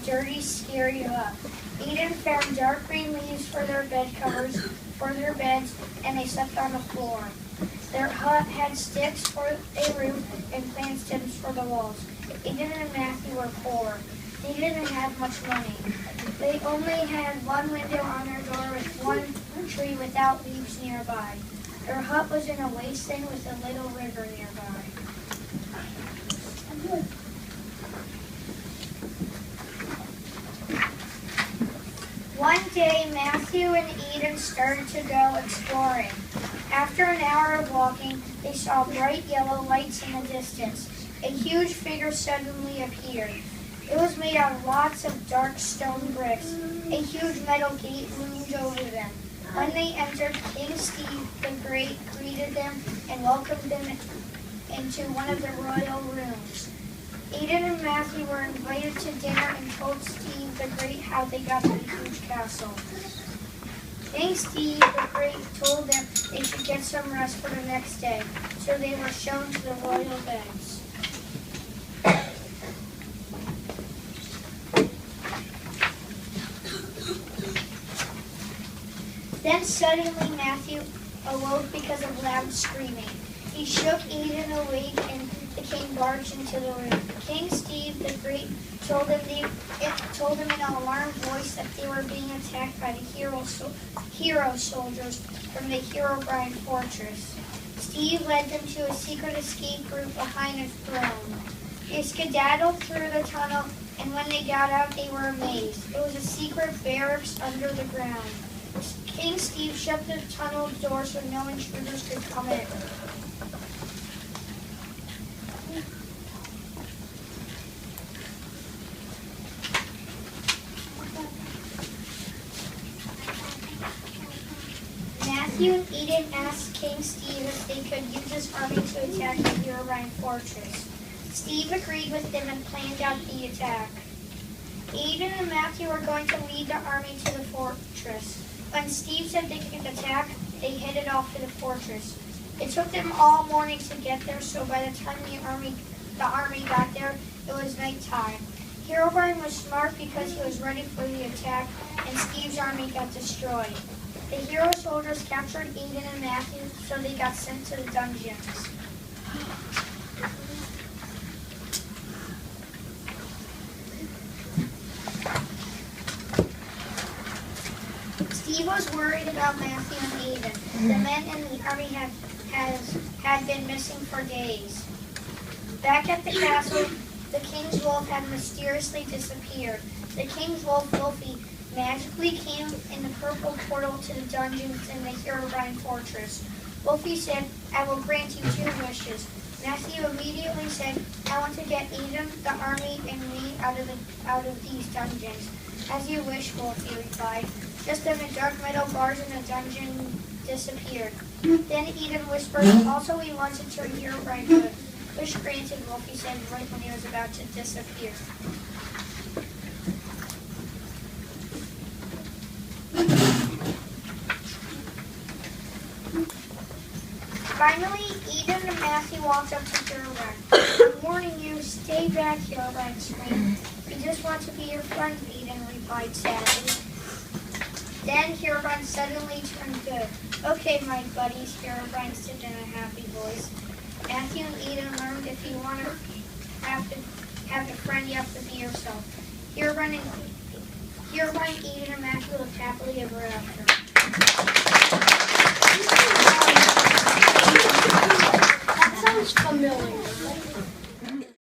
dirty, scary hut. Eden found dark green leaves for their bed covers, for their beds, and they slept on the floor. Their hut had sticks for a roof and plant stems for the walls. Eden and Matthew were poor. They didn't have much money. They only had one window on their door with one tree without leaves nearby. Their hut was in a wasteland with a little river nearby. One day, Matthew and Eden started to go exploring. After an hour of walking, they saw bright yellow lights in the distance. A huge figure suddenly appeared. It was made out of lots of dark stone bricks. A huge metal gate loomed over them. When they entered, King Steve the Great greeted them and welcomed them into one of the royal rooms. Eden and Matthew were invited to dinner and told Steve the Great how they got to the huge castle. King Steve the Great told them they should get some rest for the next day, so they were shown to the royal beds. Then suddenly Matthew awoke because of loud screaming. He shook Eden awake and the king barged into the room. King Steve the Great told him in an alarmed voice that they were being attacked by the hero soldiers from the Herobrine fortress. Steve led them to a secret escape route behind a throne. They skedaddled through the tunnel, and when they got out, they were amazed. It was a secret barracks under the ground. King Steve shut the tunnel door so no intruders could come in. Matthew and Eden asked King Steve if they could use his army to attack the Herobrine fortress. Steve agreed with them and planned out the attack. Eden and Matthew were going to lead the army to the fortress. When Steve said they could attack, they headed off to the fortress. It took them all morning to get there, so by the time the army got there, it was nighttime. Herobrine was smart because he was ready for the attack, and Steve's army got destroyed. The hero soldiers captured Eden and Matthew, so they got sent to the dungeons. Steve was worried about Matthew and Eden. The men in the army had been missing for days. Back at the castle, the king's wolf had mysteriously disappeared. The king's wolf, Wolfie, magically came in the purple portal to the dungeons in the Herobrine fortress. Wolfie said, "I will grant you 2 wishes." Matthew immediately said, "I want to get Eden, the army, and me out of these dungeons." "As you wish," Wolfie replied. Just then the dark metal bars in the dungeon disappeared. Then Eden whispered, "Also we want to turn Herobrine good." "Wish granted," Wolfie said right when he was about to disappear. Finally, Eden and Matthew walked up to Herobrine. "I'm warning you, stay back," Herobrine screamed. "We just want to be your friend," Eden replied sadly. Then Herobrine suddenly turned good. "Okay, my buddies," Herobrine said in a happy voice. Matthew and Eden learned if you want to have a friend, you have to be yourself. Herobrine, Eden, and Matthew lived happily ever after.